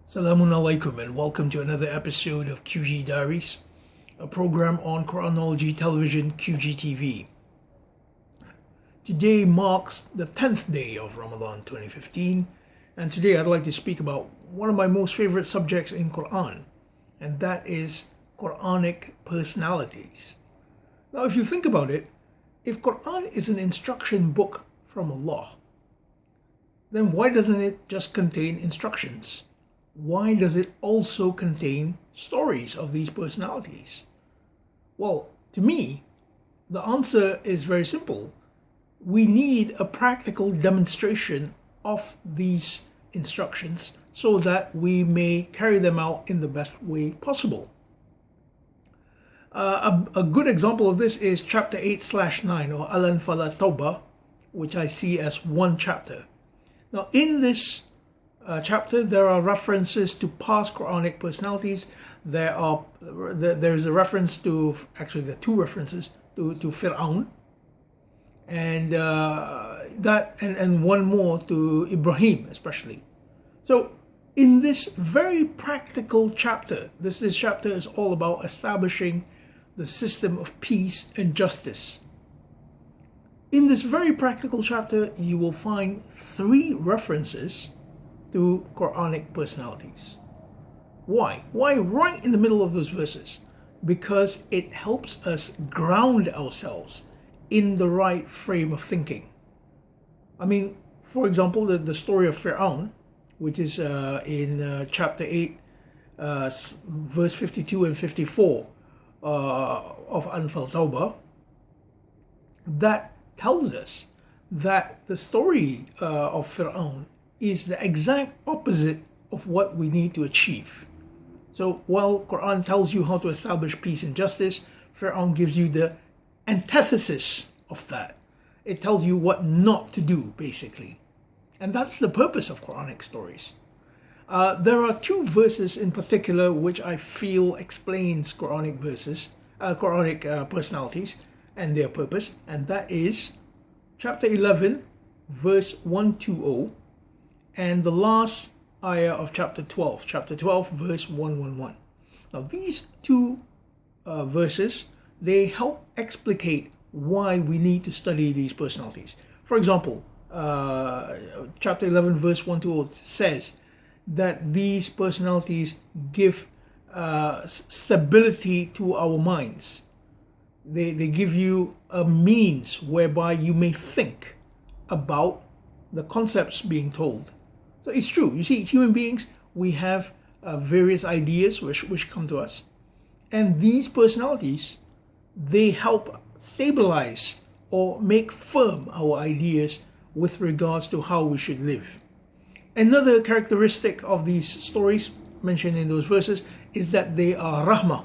Assalamu alaikum and welcome to another episode of QG Diaries, a program on Quranology television QGTV. Today marks the 10th day of Ramadan 2015, and today I'd like to speak about one of my most favorite subjects in Quran, and that is Quranic personalities. Now if you think about it, if Quran is an instruction book from Allah, then why doesn't it just contain instructions? Why does it also contain stories of these personalities? Well, to me, the answer is very simple. We need a practical demonstration of these instructions so that we may carry them out in the best way possible. A good example of this is chapter 8/9 or Al-Anfal Tawbah, which I see as one chapter. Now in this chapter, there are references to past Quranic personalities. There is a reference to, actually there are two references to Fir'aun, and one more to Ibrahim especially. So in this very practical chapter, this chapter is all about establishing the system of peace and justice. In this very practical chapter, you will find 3 references to Quranic personalities. Why? Why right in the middle of those verses? Because it helps us ground ourselves in the right frame of thinking. I mean, for example, the story of Fir'aun, which is in chapter 8, verse 52 and 54 of Anfal Tawbah, that tells us that the story of Fir'aun is the exact opposite of what we need to achieve. So while Quran tells you how to establish peace and justice, Fir'aun gives you the antithesis of that. It tells you what not to do, basically. And that's the purpose of Quranic stories. There are 2 verses in particular which I feel explains Quranic personalities and their purpose, and that is chapter 11, verse 120, and the last ayah of chapter 12, verse 111. Now these 2 verses, they help explicate why we need to study these personalities. For example, chapter 11, verse 120 says that these personalities give stability to our minds. They give you a means whereby you may think about the concepts being told. So it's true. You see, human beings, we have various ideas which come to us. And these personalities, they help stabilize or make firm our ideas with regards to how we should live. Another characteristic of these stories mentioned in those verses is that they are rahmah.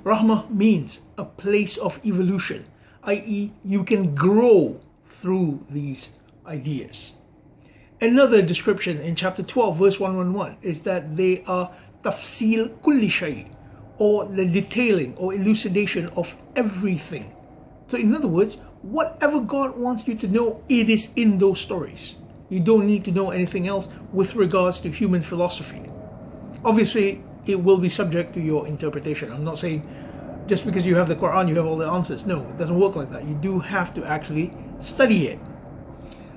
Rahmah means a place of evolution, i.e. you can grow through these ideas. Another description in chapter 12, verse 111 is that they are tafsil kulli shay, or the detailing or elucidation of everything. So in other words, whatever God wants you to know, it is in those stories. You don't need to know anything else with regards to human philosophy. Obviously, it will be subject to your interpretation. I'm not saying just because you have the Quran, you have all the answers. No, it doesn't work like that. You do have to actually study it.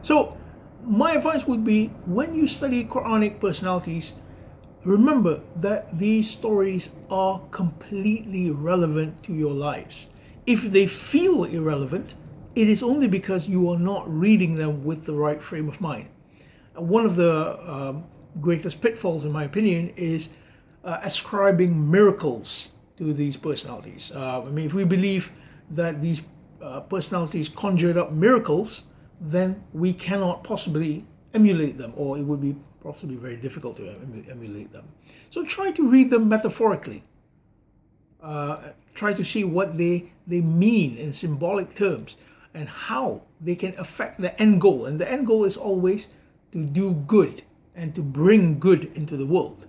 So my advice would be, when you study Quranic personalities, remember that these stories are completely relevant to your lives. If they feel irrelevant, it is only because you are not reading them with the right frame of mind. One of the greatest pitfalls, in my opinion, is ascribing miracles to these personalities. I mean, if we believe that these personalities conjured up miracles, then we cannot possibly emulate them, or it would be possibly very difficult to emulate them. So try to read them metaphorically. Try to see what they mean in symbolic terms and how they can affect the end goal. And the end goal is always to do good and to bring good into the world.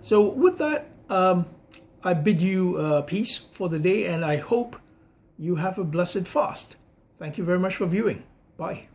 So with that, I bid you peace for the day, and I hope you have a blessed fast. Thank you very much for viewing. Bye.